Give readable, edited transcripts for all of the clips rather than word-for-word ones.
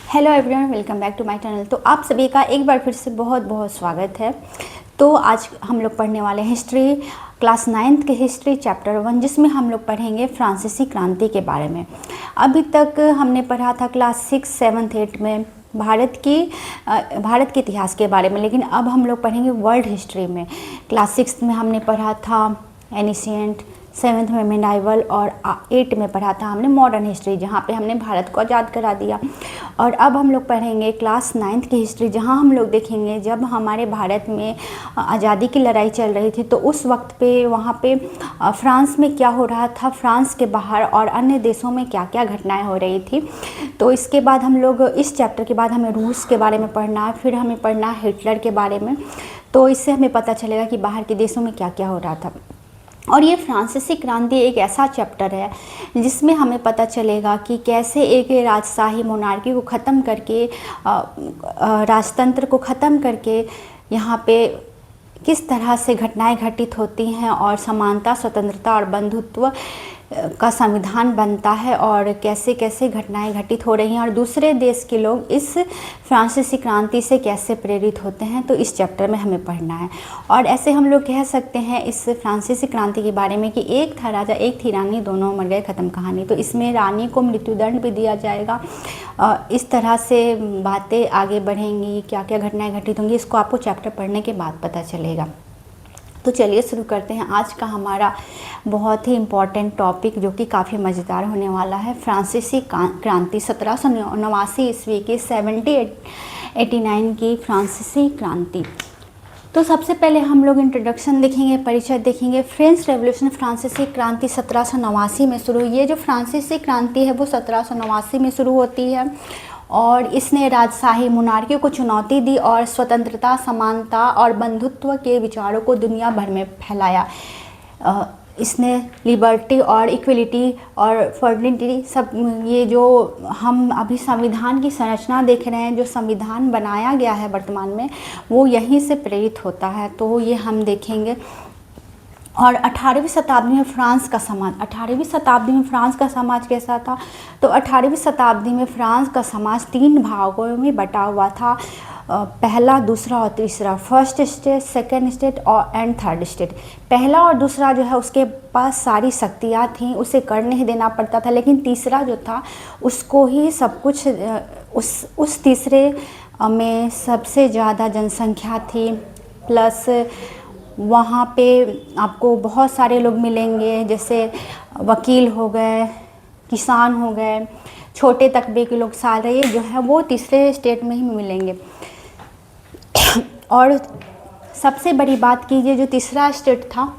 Hello everyone, welcome back to my channel. तो आप सभी का एक बार फिर से बहुत बहुत स्वागत है। तो आज हम लोग पढ़ने वाले हैं हिस्ट्री क्लास 9th के हिस्ट्री चैप्टर 1, जिसमें हम लोग पढ़ेंगे फ्रांसीसी क्रांति के बारे में। अभी तक हमने पढ़ा था क्लास 6, 7, 8 में भारत के इतिहास के बारे में, लेकिन अब हम लोग पढ़ेंगे वर्ल्ड हिस्ट्री में। क्लास 6 में हमने पढ़ा था एनिशिएंट, 7th में मिडाइवल और 8 में पढ़ा था हमने मॉडर्न हिस्ट्री, जहाँ पे हमने भारत को आज़ाद करा दिया। और अब हम लोग पढ़ेंगे क्लास 9th की हिस्ट्री, जहाँ हम लोग देखेंगे जब हमारे भारत में आज़ादी की लड़ाई चल रही थी तो उस वक्त पे वहाँ पे फ्रांस में क्या हो रहा था, फ्रांस के बाहर और अन्य देशों में क्या क्या घटनाएं हो रही थी। तो इसके बाद हम लोग इस चैप्टर के बाद हमें रूस के बारे में पढ़ना है, फिर हमें पढ़ना है हिटलर के बारे में। तो इससे हमें पता चलेगा कि बाहर के देशों में क्या क्या हो रहा था। और ये फ्रांसीसी क्रांति एक ऐसा चैप्टर है जिसमें हमें पता चलेगा कि कैसे एक राजशाही मोनार्की को ख़त्म करके, राजतंत्र को ख़त्म करके यहाँ पे किस तरह से घटनाएं घटित होती हैं और समानता, स्वतंत्रता और बंधुत्व का संविधान बनता है और कैसे कैसे घटनाएं घटित हो रही हैं और दूसरे देश के लोग इस फ्रांसीसी क्रांति से कैसे प्रेरित होते हैं। तो इस चैप्टर में हमें पढ़ना है। और ऐसे हम लोग कह सकते हैं इस फ्रांसीसी क्रांति के बारे में कि एक था राजा, एक थी रानी, दोनों मर गए, ख़त्म कहानी। तो इसमें रानी को मृत्युदंड भी दिया जाएगा। इस तरह से बातें आगे बढ़ेंगी, क्या क्या घटनाएँ घटित होंगी, इसको आपको चैप्टर पढ़ने के बाद पता चलेगा। तो चलिए शुरू करते हैं आज का हमारा बहुत ही इम्पॉर्टेंट टॉपिक, जो कि काफ़ी मज़ेदार होने वाला है। फ्रांसीसी क्रांति 1789 ईस्वी की 1789 की फ्रांसीसी क्रांति। तो सबसे पहले हम लोग इंट्रोडक्शन देखेंगे, परिचय देखेंगे। फ्रेंच रेवोल्यूशन फ्रांसीसी क्रांति 1789 में शुरू हुई। ये जो फ्रांसीसी क्रांति है वो 1789 में शुरू होती है और इसने राजशाही मोनार्की को चुनौती दी और स्वतंत्रता, समानता और बंधुत्व के विचारों को दुनिया भर में फैलाया। इसने लिबर्टी और इक्वलिटी और फर्टिलिटी, सब ये जो हम अभी संविधान की संरचना देख रहे हैं, जो संविधान बनाया गया है वर्तमान में, वो यहीं से प्रेरित होता है। तो ये हम देखेंगे। और 18वीं शताब्दी में फ्रांस का समाज, 18वीं शताब्दी में फ्रांस का समाज कैसा था? तो 18वीं शताब्दी में फ्रांस का समाज 3 भागों में बटा हुआ था। पहला, दूसरा और तीसरा, फर्स्ट स्टेट, सेकंड स्टेट और एंड थर्ड स्टेट। पहला और दूसरा जो है उसके पास सारी शक्तियाँ थीं, उसे कर नहीं देना पड़ता था, लेकिन तीसरा जो था उसको ही सब कुछ, उस तीसरे में सबसे ज़्यादा जनसंख्या थी, प्लस वहाँ पे आपको बहुत सारे लोग मिलेंगे, जैसे वकील हो गए, किसान हो गए, छोटे तबके के लोग, सारे जो है वो तीसरे स्टेट में ही मिलेंगे। और सबसे बड़ी बात कीजिए, जो तीसरा स्टेट था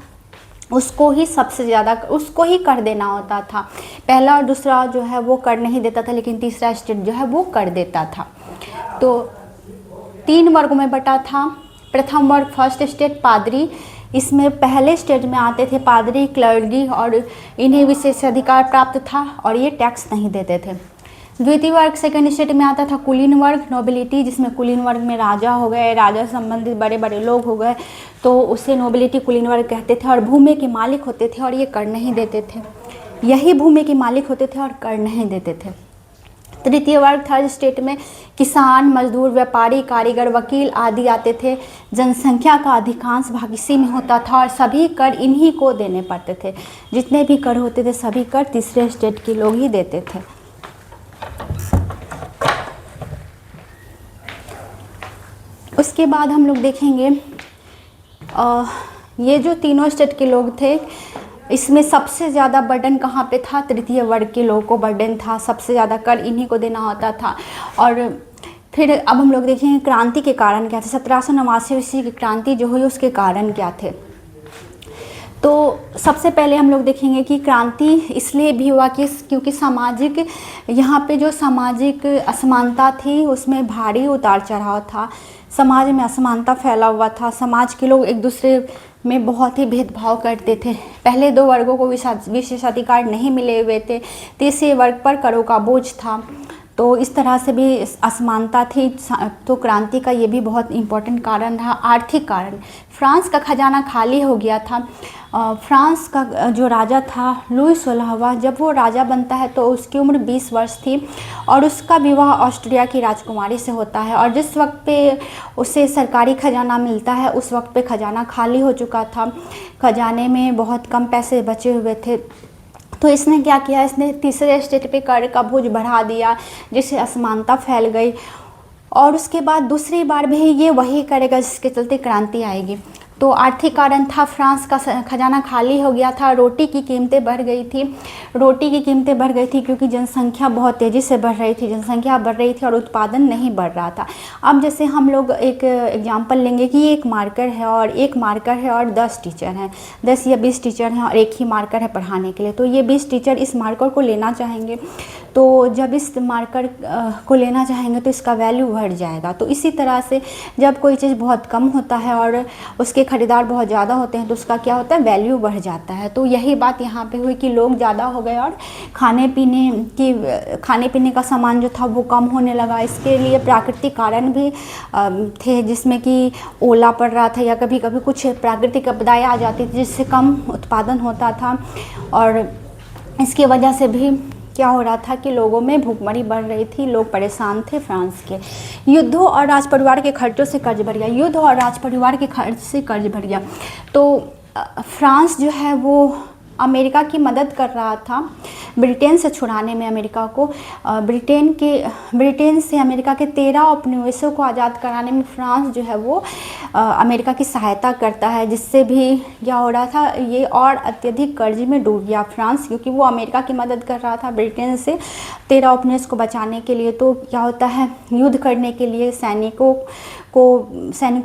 उसको ही सबसे ज़्यादा, उसको ही कर देना होता था। पहला और दूसरा जो है वो कर नहीं देता था, लेकिन तीसरा स्टेट जो है वो कर देता था। तो 3 वर्गों में बटा था। प्रथम वर्ग फर्स्ट स्टेट, पादरी। इसमें पहले स्टेज में आते थे पादरी, क्लर्जी, और इन्हें विशेषाधिकार प्राप्त था और ये टैक्स नहीं देते थे। द्वितीय वर्ग सेकंड स्टेट में आता था कुलीन वर्ग, नोबिलिटी, जिसमें कुलीन वर्ग में राजा हो गए, राजा संबंधित बड़े बड़े लोग हो गए, तो उसे नोबिलिटी कुलीन वर्ग कहते थे। और भूमि के मालिक होते थे और ये कर नहीं देते थे। यही भूमि के मालिक होते थे और कर नहीं देते थे। तृतीय वर्ग थर्ड स्टेट में किसान, मजदूर, व्यापारी, कारीगर, वकील आदि आते थे। जनसंख्या का अधिकांश भाग इसी में होता था और सभी कर इन्हीं को देने पड़ते थे। जितने भी कर होते थे सभी कर तीसरे स्टेट के लोग ही देते थे। उसके बाद हम लोग देखेंगे ये जो तीनों स्टेट के लोग थे, इसमें सबसे ज़्यादा बर्डन कहाँ पे था? तृतीय वर्ग के लोगों को बर्डन था, सबसे ज़्यादा कर इन्हीं को देना होता था। और फिर अब हम लोग देखेंगे क्रांति के कारण क्या थे। 1789 ईस्वी की क्रांति जो हुई उसके कारण क्या थे। तो सबसे पहले हम लोग देखेंगे कि क्रांति इसलिए भी हुआ कि क्योंकि सामाजिक, यहाँ पे जो सामाजिक असमानता थी उसमें भारी उतार चढ़ाव था। समाज में असमानता फैला हुआ था। समाज के लोग एक दूसरे में बहुत ही भेदभाव करते थे। पहले 2 वर्गों को विशेषाधिकार नहीं मिले हुए थे। तीसरे वर्ग पर करों का बोझ था। तो इस तरह से भी असमानता थी। तो क्रांति का ये भी बहुत इम्पोर्टेंट कारण रहा। आर्थिक कारण, फ्रांस का खजाना खाली हो गया था। फ्रांस का जो राजा था लुई 16वां, जब वो राजा बनता है तो उसकी उम्र 20 वर्ष थी और उसका विवाह ऑस्ट्रिया की राजकुमारी से होता है। और जिस वक्त पे उसे सरकारी खजाना मिलता है उस वक्त पे खजाना खाली हो चुका था, खजाने में बहुत कम पैसे बचे हुए थे। तो इसने क्या किया, इसने तीसरे स्टेट पे कर का बोझ बढ़ा दिया, जिससे असमानता फैल गई। और उसके बाद दूसरी बार भी ये वही करेगा जिसके चलते क्रांति आएगी। तो आर्थिक कारण था, फ्रांस का खजाना खाली हो गया था, रोटी की कीमतें बढ़ गई थी। रोटी की कीमतें बढ़ गई थी क्योंकि जनसंख्या बहुत तेज़ी से बढ़ रही थी, जनसंख्या बढ़ रही थी और उत्पादन नहीं बढ़ रहा था। अब जैसे हम लोग एक एग्जांपल लेंगे कि एक मार्कर है और 10 टीचर हैं, 10 या 20 टीचर हैं और एक ही मार्कर है पढ़ाने के लिए। तो ये 20 टीचर इस मार्कर को लेना चाहेंगे, तो जब इस मार्कर को लेना चाहेंगे तो इसका वैल्यू बढ़ जाएगा। तो इसी तरह से जब कोई चीज़ बहुत कम होता है और उसके खरीदार बहुत ज़्यादा होते हैं तो उसका क्या होता है, वैल्यू बढ़ जाता है। तो यही बात यहाँ पे हुई कि लोग ज़्यादा हो गए और खाने पीने का सामान जो था वो कम होने लगा। इसके लिए प्राकृतिक कारण भी थे, जिसमें कि ओला पड़ रहा था या कभी कभी कुछ प्राकृतिक आपदाएं आ जाती थी जिससे कम उत्पादन होता था। और इसकी वजह से भी क्या हो रहा था कि लोगों में भूखमरी बढ़ रही थी, लोग परेशान थे फ्रांस के। युद्धों और राज परिवार के खर्चों से कर्ज बढ़ गया, युद्ध और राज परिवार के खर्च से कर्ज बढ़ गया। तो फ्रांस जो है वो अमेरिका की मदद कर रहा था ब्रिटेन से छुड़ाने में अमेरिका को। ब्रिटेन से अमेरिका के 13 उपनिवेशों को आज़ाद कराने में फ्रांस जो है वो अमेरिका की सहायता करता है, जिससे भी क्या हो रहा था, ये और अत्यधिक कर्ज में डूब गया फ्रांस, क्योंकि वो अमेरिका की मदद कर रहा था ब्रिटेन से 13 उपनिवेश को बचाने के लिए। तो क्या होता है, युद्ध करने के लिए सैनिकों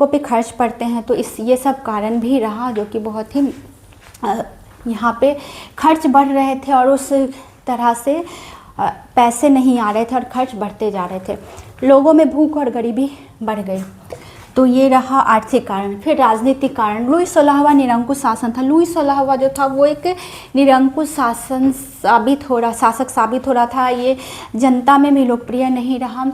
पे खर्च पड़ते हैं। तो ये सब कारण भी रहा, जो कि बहुत ही यहाँ पे खर्च बढ़ रहे थे और उस तरह से पैसे नहीं आ रहे थे और खर्च बढ़ते जा रहे थे, लोगों में भूख और गरीबी बढ़ गई। तो ये रहा आर्थिक कारण। फिर राजनीतिक कारण, लुई 16वां निरंकुश शासन था। लुई 16वां जो था वो एक निरंकुश शासक साबित हो रहा था। ये जनता में भी लोकप्रिय नहीं रहा,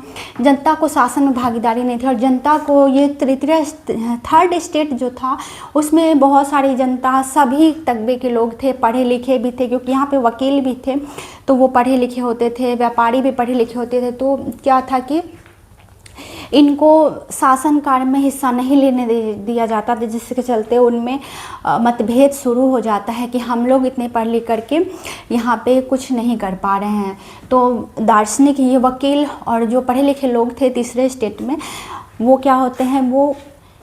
जनता को शासन में भागीदारी नहीं थी और जनता को ये थर्ड स्टेट जो था उसमें बहुत सारी जनता, सभी तबके के लोग थे, पढ़े लिखे भी थे, क्योंकि यहाँ पे वकील भी थे तो वो पढ़े लिखे होते थे, व्यापारी भी पढ़े लिखे होते थे। तो क्या था कि इनको शासन कार्य में हिस्सा नहीं लेने दिया जाता था, जिसके चलते उनमें मतभेद शुरू हो जाता है कि हम लोग इतने पढ़ लिख करके यहाँ पे कुछ नहीं कर पा रहे हैं। तो दार्शनिक, ये वकील और जो पढ़े लिखे लोग थे तीसरे स्टेट में, वो क्या होते हैं, वो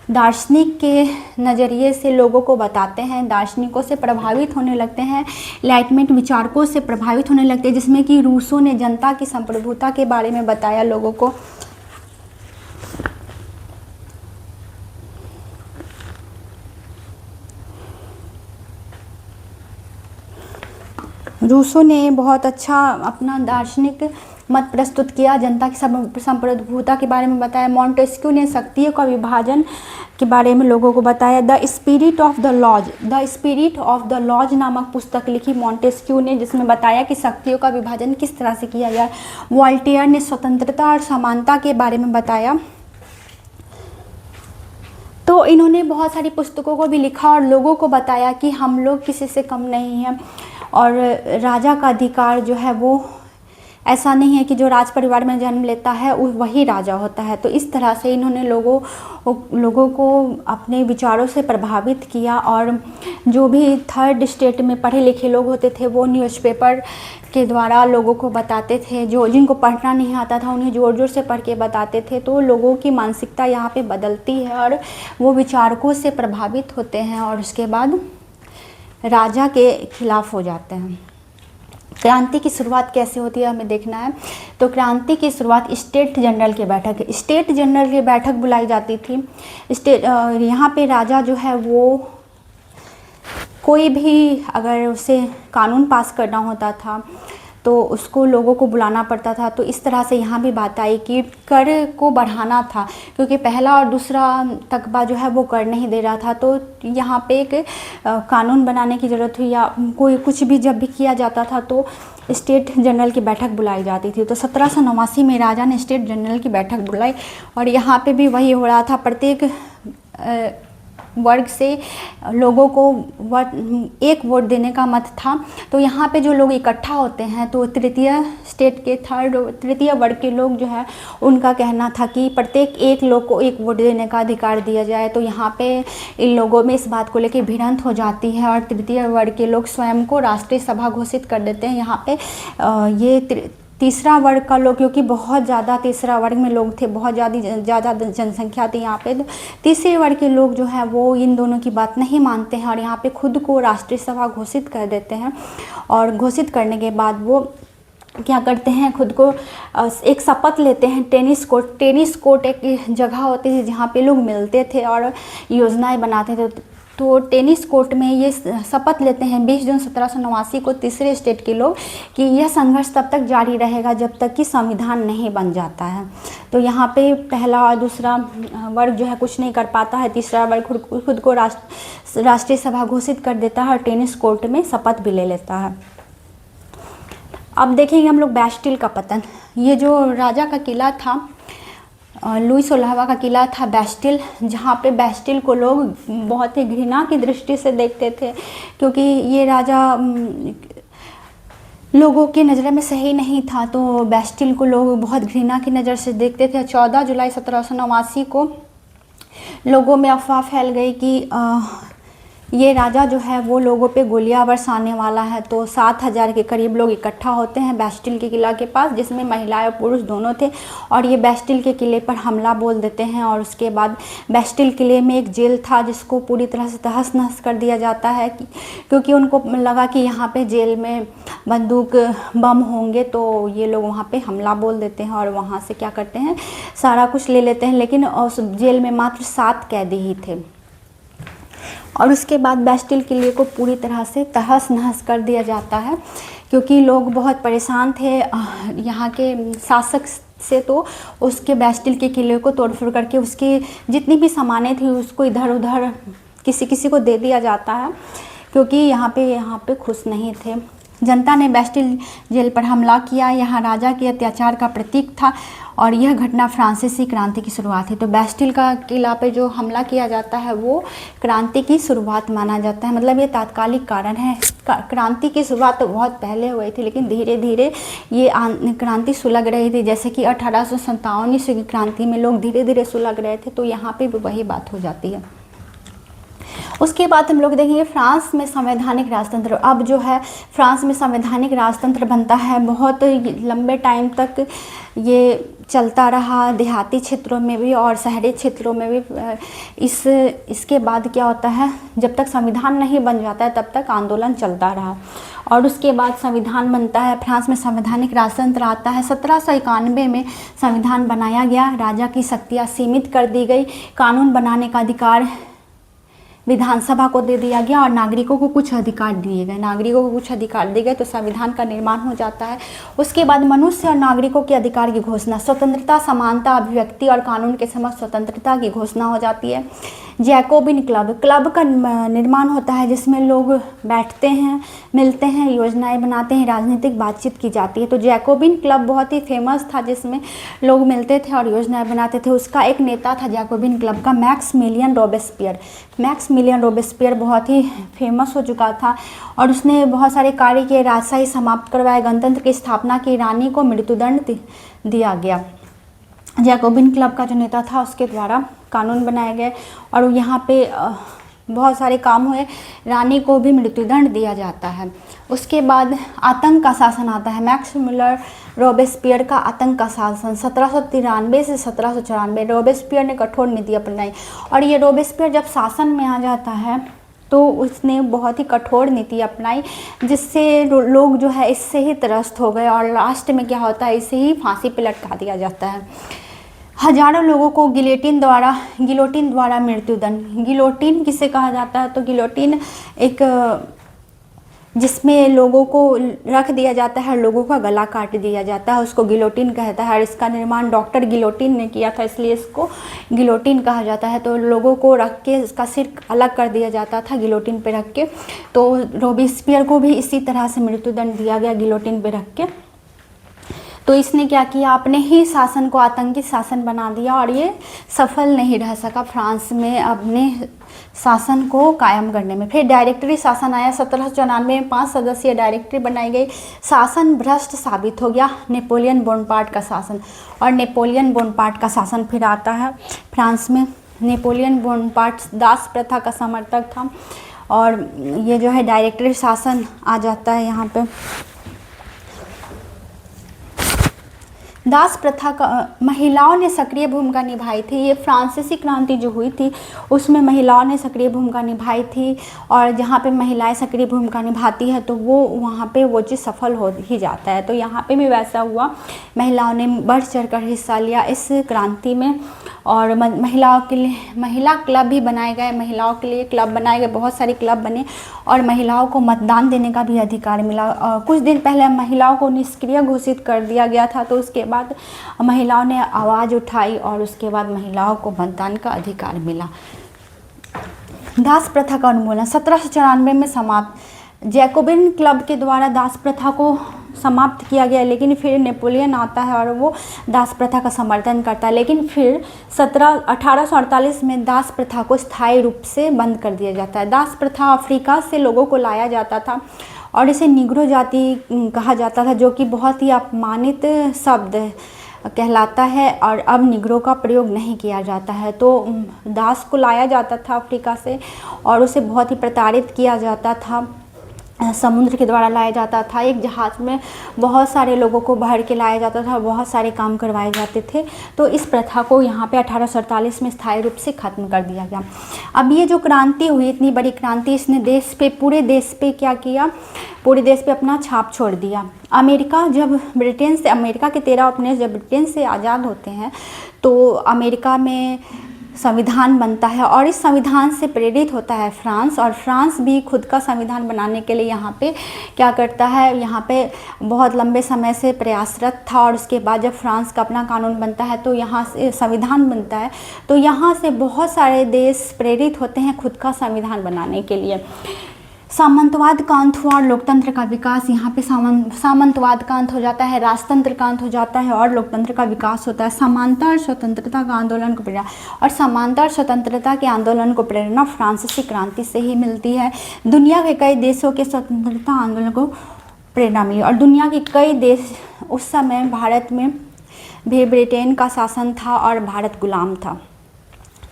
दार्शनिक के नज़रिए से लोगों को बताते हैं, दार्शनिकों से प्रभावित होने लगते हैं, एनलाइटमेंट विचारकों से प्रभावित होने लगते हैं, जिसमें कि रूसो ने जनता की संप्रभुता के बारे में बताया लोगों को। रूसो ने बहुत अच्छा अपना दार्शनिक मत प्रस्तुत किया, जनता की संप्रभुता के बारे में बताया। मॉन्टेस्क्यू ने शक्तियों का विभाजन के बारे में लोगों को बताया। The spirit of the laws नामक पुस्तक लिखी मॉन्टेस्क्यू ने, जिसमें बताया कि शक्तियों का विभाजन किस तरह से किया जाए। वॉल्टेयर ने स्वतंत्रता और समानता के बारे में बताया। तो इन्होंने बहुत सारी पुस्तकों को भी लिखा और लोगों को बताया कि हम लोग किसी से कम नहीं हैं और राजा का अधिकार जो है वो ऐसा नहीं है कि जो राज परिवार में जन्म लेता है वही राजा होता है। तो इस तरह से इन्होंने लोगों को अपने विचारों से प्रभावित किया। और जो भी थर्ड स्टेट में पढ़े लिखे लोग होते थे वो न्यूज़पेपर के द्वारा लोगों को बताते थे, जिनको पढ़ना नहीं आता था उन्हें ज़ोर ज़ोर से पढ़ के बताते थे। तो लोगों की मानसिकता यहाँ पे बदलती है और वो विचारकों से प्रभावित होते हैं और उसके बाद राजा के खिलाफ हो जाते हैं। क्रांति की शुरुआत कैसे होती है हमें देखना है। तो क्रांति की शुरुआत स्टेट जनरल की बैठक बुलाई जाती थी। यहाँ पे राजा जो है वो कोई भी अगर उसे कानून पास करना होता था तो उसको लोगों को बुलाना पड़ता था। तो इस तरह से यहाँ भी बात आई कि कर को बढ़ाना था, क्योंकि पहला और दूसरा तकबा जो है वो कर नहीं दे रहा था। तो यहाँ पे एक कानून बनाने की ज़रूरत हुई, या कोई कुछ भी जब भी किया जाता था तो स्टेट जनरल की बैठक बुलाई जाती थी। तो 1789 में राजा ने स्टेट जनरल की बैठक बुलाई और यहाँ पे भी वही हो रहा था। प्रत्येक वर्ग से लोगों को एक वोट देने का मत था। तो यहाँ पे जो लोग इकट्ठा होते हैं तो तृतीय वर्ग के लोग जो है उनका कहना था कि प्रत्येक एक लोग को एक वोट देने का अधिकार दिया जाए। तो यहाँ पे इन लोगों में इस बात को लेकर भिड़ंत हो जाती है और तृतीय वर्ग के लोग स्वयं को राष्ट्रीय सभा घोषित कर देते हैं। यहाँ पे ये तीसरा वर्ग का लोग, क्योंकि बहुत ज़्यादा तीसरा वर्ग में लोग थे, बहुत ज़्यादा जनसंख्या थी यहाँ पे, तो तीसरे वर्ग के लोग जो है वो इन दोनों की बात नहीं मानते हैं और यहाँ पे खुद को राष्ट्रीय सभा घोषित कर देते हैं। और घोषित करने के बाद वो क्या करते हैं, खुद को एक शपथ लेते हैं। टेनिस कोर्ट एक जगह होती थी जहाँ पे लोग मिलते थे और योजनाएं बनाते थे। तो टेनिस कोर्ट में ये शपथ लेते हैं 20 जून 1789 को तीसरे स्टेट के लोग कि यह संघर्ष तब तक जारी रहेगा जब तक कि संविधान नहीं बन जाता है। तो यहाँ पे पहला और दूसरा वर्ग जो है कुछ नहीं कर पाता है, तीसरा वर्ग खुद को राष्ट्रीय सभा घोषित कर देता है और टेनिस कोर्ट में शपथ भी ले लेता है। अब देखेंगे हम लोग बैस्टिल का पतन। ये जो राजा का किला था, लुई 16वां का किला था बैस्टिल, जहाँ पे बैस्टिल को लोग बहुत ही घृणा की दृष्टि से देखते थे, क्योंकि ये राजा लोगों की नज़र में सही नहीं था। तो बैस्टिल को लोग बहुत घृणा की नज़र से देखते थे। 14 जुलाई 1789 को लोगों में अफवाह फैल गई कि ये राजा जो है वो लोगों पे गोलियां बरसाने वाला है। तो 7000 के करीब लोग इकट्ठा होते हैं बैस्टिल के किला के पास, जिसमें महिलाएं और पुरुष दोनों थे, और ये बैस्टिल के किले पर हमला बोल देते हैं। और उसके बाद बैस्टिल किले में एक जेल था जिसको पूरी तरह से तहस नहस कर दिया जाता है, क्योंकि उनको लगा कि यहाँ पे जेल में बंदूक बम होंगे, तो ये लोग वहाँ पे हमला बोल देते हैं और वहाँ से क्या करते हैं, सारा कुछ ले लेते हैं। लेकिन उस जेल में मात्र 7 कैदी ही थे। और उसके बाद बैस्टिल किले को पूरी तरह से तहस नहस कर दिया जाता है, क्योंकि लोग बहुत परेशान थे यहाँ के शासक से। तो उसके बैस्टिल के किले को तोड़फोड़ करके उसकी जितनी भी सामानें थी उसको इधर उधर किसी को दे दिया जाता है, क्योंकि यहाँ पे खुश नहीं थे। जनता ने बैस्टिल जेल पर हमला किया। यहाँ राजा के अत्याचार का प्रतीक था और यह घटना फ्रांसीसी क्रांति की शुरुआत है। तो बैस्टिल का किला पे जो हमला किया जाता है वो क्रांति की शुरुआत माना जाता है। मतलब ये तात्कालिक कारण है। क्रांति की शुरुआत तो बहुत पहले हुई थी, लेकिन धीरे धीरे ये क्रांति सुलग रही थी। जैसे कि 1857 ईस्वी की क्रांति में लोग धीरे धीरे सुलग रहे थे, तो यहाँ पे भी वही बात हो जाती है। उसके बाद हम लोग देखेंगे फ्रांस में संवैधानिक राजतंत्र। अब जो है फ्रांस में संवैधानिक राजतंत्र बनता है। बहुत लंबे टाइम तक ये चलता रहा, देहाती क्षेत्रों में भी और शहरी क्षेत्रों में भी। इसके बाद क्या होता है, जब तक संविधान नहीं बन जाता है तब तक आंदोलन चलता रहा और उसके बाद संविधान बनता है। फ्रांस में संवैधानिक राजतंत्र आता है। 1791 में संविधान बनाया गया। राजा की शक्तियाँ सीमित कर दी गई। कानून बनाने का अधिकार विधानसभा को दे दिया गया और नागरिकों को कुछ अधिकार दिए गए। तो संविधान का निर्माण हो जाता है। उसके बाद मनुष्य और नागरिकों के अधिकार की घोषणा, स्वतंत्रता, समानता, अभिव्यक्ति और कानून के समक्ष स्वतंत्रता की घोषणा हो जाती है। जैकोबिन क्लब का निर्माण होता है, जिसमें लोग बैठते हैं, मिलते हैं, योजनाएं बनाते हैं, राजनीतिक बातचीत की जाती है। तो जैकोबिन क्लब बहुत ही फेमस था, जिसमें लोग मिलते थे और योजनाएं बनाते थे। उसका एक नेता था जैकोबिन क्लब का, मैक्समिलियन रोबेस्पियर बहुत ही फेमस हो चुका था और उसने बहुत सारे कार्य किए। राजशाही समाप्त करवाए, गणतंत्र की स्थापना की, रानी को मृत्युदंड दिया गया। जैकोबिन क्लब का जो नेता था उसके द्वारा कानून बनाए गए और यहाँ पे बहुत सारे काम हुए। रानी को भी मृत्युदंड दिया जाता है। उसके बाद आतंक का शासन आता है। मैक्समिलियन रोबेस्पियर का आतंक का शासन 1793 से 1794। रोबेस्पियर ने कठोर नीति अपनाई और ये रोबेस्पियर जब शासन में आ जाता है तो उसने बहुत ही कठोर नीति अपनाई, जिससे लोग जो है इससे ही त्रस्त हो गए और लास्ट में क्या होता है, इसे ही फांसी पे लटका दिया जाता है। हजारों लोगों को गिलोटिन द्वारा मृत्युदंड। गिलोटिन किसे कहा जाता है, तो गिलोटिन एक जिसमें लोगों को रख दिया जाता है, लोगों का गला काट दिया जाता है, उसको गिलोटिन कहता है। और इसका निर्माण डॉक्टर गिलोटिन ने किया था, इसलिए इसको गिलोटिन कहा जाता है। तो लोगों को रख के इसका सिर अलग कर दिया जाता था गिलोटिन पे रख के। तो रोबेस्पियर को भी इसी तरह से मृत्युदंड दिया गया गिलोटिन पे रख के। तो इसने क्या किया, अपने ही शासन को आतंकी शासन बना दिया और ये सफल नहीं रह सका फ्रांस में अपने शासन को कायम करने में। फिर डायरेक्टरी शासन आया 1794 में, 5 सदस्यीय डायरेक्टरी बनाई गई। शासन भ्रष्ट साबित हो गया, नेपोलियन बोनापार्ट का शासन। और नेपोलियन बोनापार्ट का शासन फिर आता है फ्रांस में। नेपोलियन बोनापार्ट दास प्रथा का समर्थक था और ये जो है डायरेक्टरी शासन आ जाता है यहाँ पे। दास प्रथा का महिलाओं ने सक्रिय भूमिका निभाई थी। ये फ्रांसीसी क्रांति जो हुई थी उसमें महिलाओं ने सक्रिय भूमिका निभाई थी। और जहाँ पे महिलाएं सक्रिय भूमिका निभाती है तो वो वहाँ पे वो चीज़ सफल हो ही जाता है। तो यहाँ पे भी वैसा हुआ, महिलाओं ने बढ़ चढ़कर हिस्सा लिया इस क्रांति में। और महिलाओं के लिए महिला क्लब भी बनाए गए, महिलाओं के लिए क्लब बनाए गए, बहुत सारे क्लब बने और महिलाओं को मतदान देने का भी अधिकार मिला। कुछ दिन पहले महिलाओं को निष्क्रिय घोषित कर दिया गया था, तो उसके बाद महिलाओं ने आवाज़ उठाई और उसके बाद महिलाओं को मतदान का अधिकार मिला। दास प्रथा का उन्मूलन 1794 में समाप्त। जैकोबिन क्लब के द्वारा दास प्रथा को समाप्त किया गया, लेकिन फिर नेपोलियन आता है और वो दास प्रथा का समर्थन करता है। लेकिन फिर 1848 में दास प्रथा को स्थायी रूप से बंद कर दिया जाता है। दास प्रथा अफ्रीका से लोगों को लाया जाता था और इसे निग्रो जाति कहा जाता था, जो कि बहुत ही अपमानित शब्द कहलाता है और अब निग्रो का प्रयोग नहीं किया जाता है। तो दास को लाया जाता था अफ्रीका से और उसे बहुत ही प्रताड़ित किया जाता था, समुद्र के द्वारा लाया जाता था। एक जहाज़ में बहुत सारे लोगों को भर के लाया जाता था, बहुत सारे काम करवाए जाते थे। तो इस प्रथा को यहाँ पे 1848 में स्थायी रूप से ख़त्म कर दिया गया। अब ये जो क्रांति हुई, इतनी बड़ी क्रांति, इसने देश पे, पूरे देश पे क्या किया, पूरे देश पे अपना छाप छोड़ दिया। अमेरिका जब ब्रिटेन से, अमेरिका के 13 उपनिवेश जब ब्रिटेन से आज़ाद होते हैं तो अमेरिका में संविधान बनता है और इस संविधान से प्रेरित होता है फ्रांस। और फ्रांस भी खुद का संविधान बनाने के लिए यहाँ पे क्या करता है, यहाँ पे बहुत लंबे समय से प्रयासरत था। और उसके बाद जब फ्रांस का अपना कानून बनता है तो यहाँ से संविधान बनता है, तो यहाँ से बहुत सारे देश प्रेरित होते हैं खुद का संविधान बनाने के लिए। सामंतवाद का अंत हुआ और लोकतंत्र का विकास। यहाँ पे सामंतवाद का अंत हो जाता है, राजतंत्र का अंत हो जाता है और लोकतंत्र का विकास होता है। समांतर स्वतंत्रता का आंदोलन को प्रेरणा, और समांतर स्वतंत्रता के आंदोलन को प्रेरणा फ्रांसीसी क्रांति से ही मिलती है। दुनिया के कई देशों के स्वतंत्रता आंदोलन को प्रेरणा मिली और दुनिया के कई देश, उस समय भारत में भी ब्रिटेन का शासन था और भारत गुलाम था।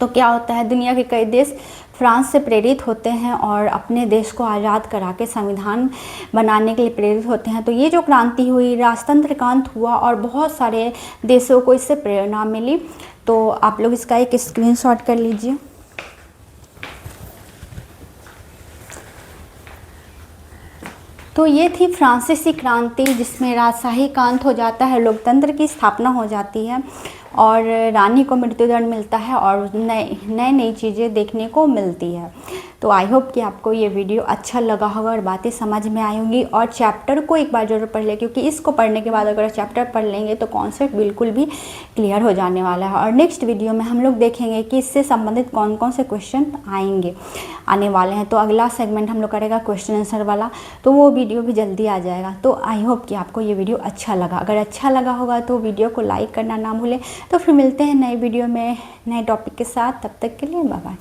तो क्या होता है, दुनिया के कई देश फ्रांस से प्रेरित होते हैं और अपने देश को आज़ाद करा के संविधान बनाने के लिए प्रेरित होते हैं। तो ये जो क्रांति हुई, राजतंत्र का अंत हुआ और बहुत सारे देशों को इससे प्रेरणा मिली। तो आप लोग इसका एक स्क्रीनशॉट कर लीजिए। तो ये थी फ्रांसीसी क्रांति, जिसमें राजशाही का अंत हो जाता है, लोकतंत्र की स्थापना हो जाती है और रानी को मृत्युदंड मिलता है और नई चीज़ें देखने को मिलती है। तो आई होप कि आपको ये वीडियो अच्छा लगा होगा और बातें समझ में आई होंगी। और चैप्टर को एक बार ज़रूर पढ़ लें, क्योंकि इसको पढ़ने के बाद अगर चैप्टर पढ़ लेंगे तो कॉन्सेप्ट बिल्कुल भी क्लियर हो जाने वाला है। और नेक्स्ट वीडियो में हम लोग देखेंगे कि इससे संबंधित कौन कौन से क्वेश्चन आने वाले हैं। तो अगला सेगमेंट हम लोग करेगा क्वेश्चन आंसर वाला, तो वो वीडियो भी जल्दी आ जाएगा। तो आई होप कि आपको ये वीडियो अच्छा लगा। अगर अच्छा लगा होगा तो वीडियो को लाइक करना ना भूलें। तो फिर मिलते हैं नए वीडियो में नए टॉपिक के साथ। तब तक के लिए बाय बाय।